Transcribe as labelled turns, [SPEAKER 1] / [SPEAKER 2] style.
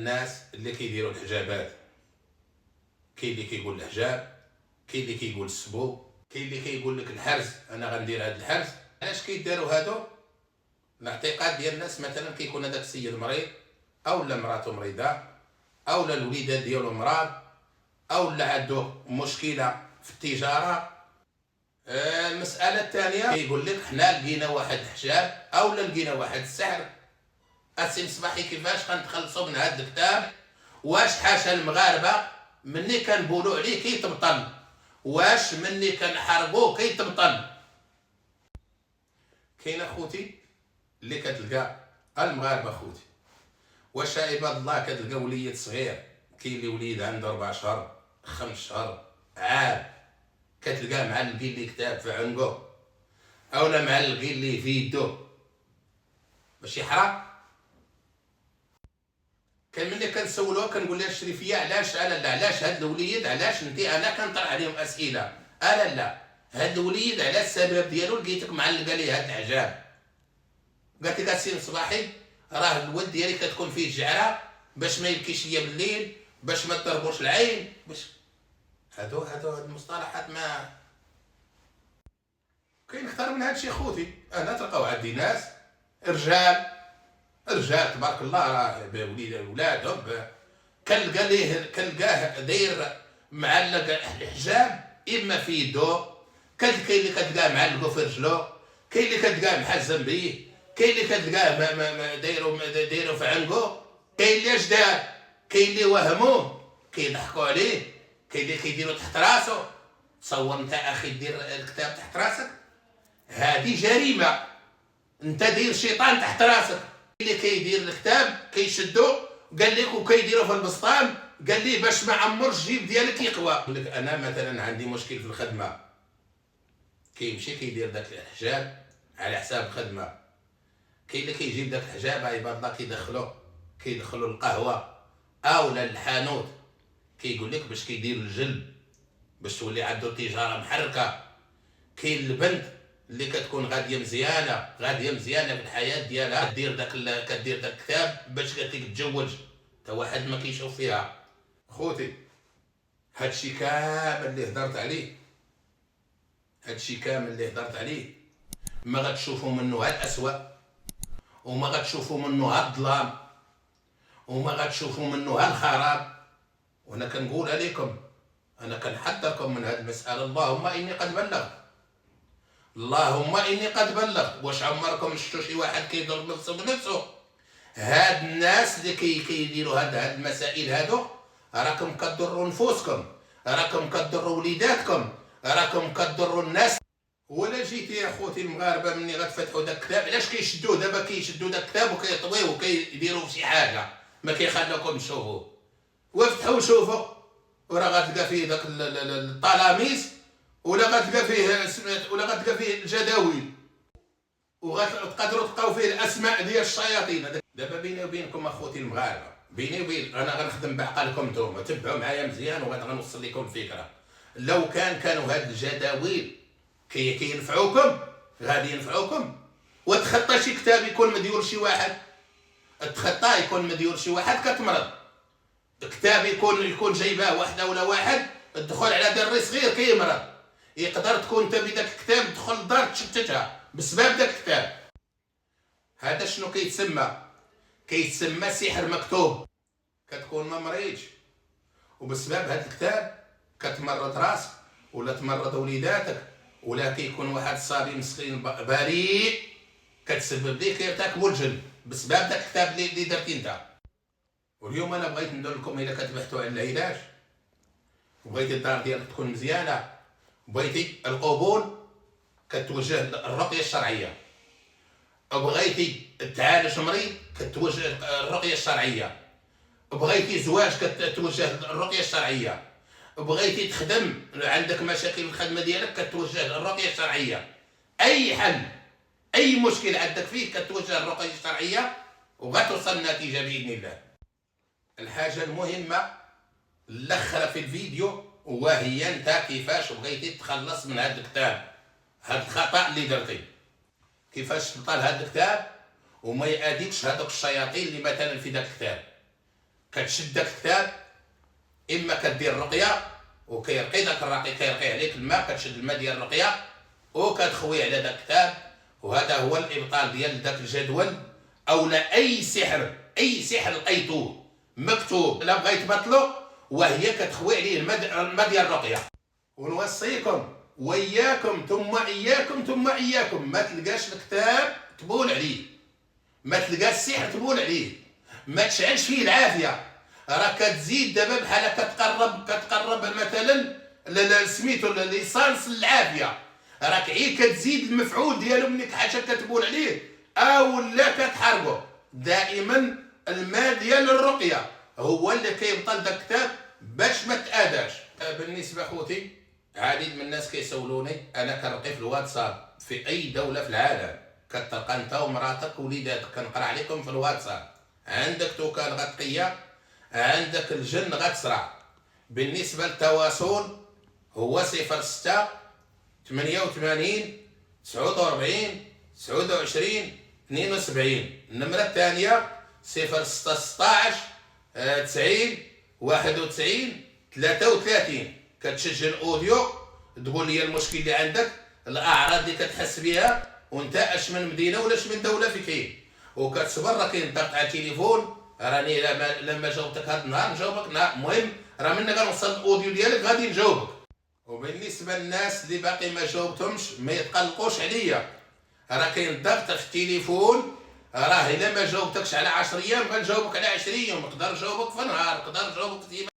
[SPEAKER 1] الناس اللي كيديروا الحجابات. كاين اللي كيقول الحجاب، كاين اللي كيقول السبوب، كاين اللي كيقول لك الحرز، انا غندير هذا الحرز. علاش كيداروا هادو؟ الاعتقاد ديال الناس مثلا كيكون هذاك السيد مريض، او لا مراته مريضه، او لا الوليدات ديالو مرض، او لا عنده مشكله في التجاره. المساله الثانيه كيقول لك حنا لقينا واحد الحجاب او لا لقينا واحد السحر. السي مصباحي كيفاش غنتخلصوا من هذا الكتاب؟ واش حاشا المغاربه مني كنقولوا عليه كيتبطل؟ واش مني كنحاربوه كيتبطل؟ كاين اخوتي اللي كتلقى المغاربه اخوتي، واش عباد الله كتلقى وليد صغير، كاين اللي وليد عنده 4 شهور 5 شهور عام، كتلقاه معلقين ليه كتاب في عنقه اولا معلقين ليه في يدو باش يحرق. كان ملي كنسولوها كنقول لها الشريفيه علاش علاش هاد الوليد، علاش انا كنطرح عليهم اسئله، لا هاد الوليد على السبب ديالو لقيتك معلقه ليه هاد الحجاب. قالت لي السي مصباحي راه الولد ديالي كتكون فيه جعره باش ما يبكيش ليا بالليل، باش ما تضربوش العين، باش هادو المصطلحات ما كاين اكثر من هادشي خوتي. انا تلقاو عندي ناس رجال تبارك الله راه ولادهم كنلقاه داير معلق الحجاب اما في يدو، كاين اللي كتلقاه معلقو في رجلو، كاين اللي كتلقاه محزم بيه، كاين اللي كتلقاه دايرو في عنقو، كاين اللي اش دار، كاين اللي وهموه كيضحكوا عليه، كاين اللي كيديروا تحت راسو. تصور انت اخي دير الكتاب تحت راسك، هذه جريمه، انت داير شيطان تحت راسك. اللي كيدير الكتاب كيشدو قال لك وكيديروا في البسطام قال لي باش ما عمرش الجيب ديالك يقوى. يقول لك انا مثلا عندي مشكل في الخدمه، كيمشي كيدير داك الحجاب على حساب الخدمه. كاين اللي كيجيب داك الحجاب عباد الله كيدخلوا القهوه او لا الحانوت، كيقول لك باش كيدير الجلب باش تولي عنده تجاره محركه. كاين البنت اللي كتكون غاديه مزيانه في الحياه ديالها كدير داك الكتاب باش قالت لك تتزوج، حتى واحد ما كيشوف فيها. خوتي هادشي كامل اللي هضرت عليه ما غتشوفوا منه ها الاسوأ، وما غتشوفوا منه ها الظلام، وما غتشوفوا منه ها الخراب. وانا كنقولها لكم، انا كنحذركم من هذه المساله. اللهم اني قد بلغت. واش عمركم شفتوا شي واحد كيضرب نفسه بنفسه؟ هاد الناس اللي كيديروا هاد المسائل هادو راكم كضروا نفوسكم، راكم كضروا وليداتكم، راكم كضروا الناس. ولا جيتي يا خوتي المغاربه مني غتفتحوا داك الكتاب، علاش كيشدوه دابا؟ كيشدوا داك الكتاب وكيطويوه وكيديروا شي حاجه ما كيخلوكم تشوفوه. وافتحوا وشوفوا، وراه غتلقى فيه داك الطلاميس، ولا غتلقى فيه الجداول، وغتقدروا تلقاو فيه الاسماء ديال الشياطين. دابا بيني وبينكم اخوتي المغاربه، انا غنخدم بعقلكم نتوما، تبعوا معايا مزيان وغنوصل لكم الفكره. لو كانوا هاد الجداول كينفعوكم غادي ينفعوكم. وتخطى شي كتاب يكون مديور شي واحد، كتمرض، كتاب يكون جايباه وحده ولا واحد، الدخول على دري صغير كيمرض، يقدر تكون انت بداك الكتاب تدخل للدار تشتتها بسبب داك الكتاب. هذا شنو كيتسمى سحر مكتوب. كتكون ما مريضش وبسبب هذا الكتاب كتمرض راسك ولا تمرض وليداتك، ولا كيكون واحد الصبي مسكين بريء كتسبب ليه كيرتكبوا الجن بسبب داك الكتاب اللي درتي انت. واليوم انا بغيت ندير لكم، الا كتبحثوا على العلاج وبغيتي الدار ديالك تكون مزيانه، بغيتي القبول كتوجه الرقيه الشرعيه، بغيتي تعالج مريض كتوجه الرقيه الشرعيه، بغيتي زواج كتوجه الرقيه الشرعيه، بغيتي تخدم عندك مشاكل في الخدمه ديالك كتوجه الرقيه الشرعيه. اي حل اي مشكل عندك فيه كتوجه الرقيه الشرعيه وغتوصل النتيجه باذن الله. الحاجه المهمه الاخرى في الفيديو وهي انت كيفاش بغيتي تتخلص من هذا الكتاب، هذا الخطا اللي درتي، كيفاش تبطل هذا الكتاب وما يأذيكش هذوك الشياطين اللي مثلا في ذاك الكتاب. كتشد داك الكتاب، اما كدير الرقيه وكيرقي داك الراقي كيرقي عليك الماء، كتشد الماء ديال الرقيه وكتخوي على داك الكتاب. وهذا هو الابطال ديال داك الجدول. او لا اي سحر، اي سحر لقيتوه مكتوب لا بغا يتبطلو وهي كتخوي عليه الماء ديال الرقيه. ونوصيكم وإياكم ثم إياكم ثم إياكم ما تلقاش الكتاب تبول عليه، ما تلقاش السحر تبول عليه، ما تشعلش فيه العافيه. راه كتزيد دابا بحال كتقرب مثلا سميتو ليسانس العافيه، راك عي كتزيد المفعول ديالو ملي حاجه كتبول عليه او لا كتحاربو. دائما الماء ديال الرقيه هو اللي كيبطل داك الكتاب باش ما تاذاش. بالنسبه خوتي، عديد من الناس كيسولوني، انا كنرقي في الواتساب في اي دوله في العالم، كتلقى انت ومراتك ووليداتك كنقرا عليكم في الواتساب، عندك توكال غتقيا، عندك الجن غتسرع. بالنسبه للتواصل هو 06 88 49 29 72. النمره الثانيه 0616 90 91 33. كتسجل اوديو تقول لي المشكل اللي عندك، الاعراض اللي كتحس بها، وانت اش من مدينه ولا اش من دوله في كاين، وكتصبر. راه كاين ضغط على التليفون، راني لما جاوبتك هذا النهار نجاوبك نهار، المهم راه ملي غنوصل الاوديو ديالك غادي نجاوبك. وبالنسبه للناس اللي باقي ما جاوبتهمش ما يتقلقوش عليا، راه كاين ضغط في التليفون، راه الا ما جاوبتكش على 10 ايام غنجاوبك على 20 يوم، نقدر نجاوبك في نهار، نقدر نجاوبك في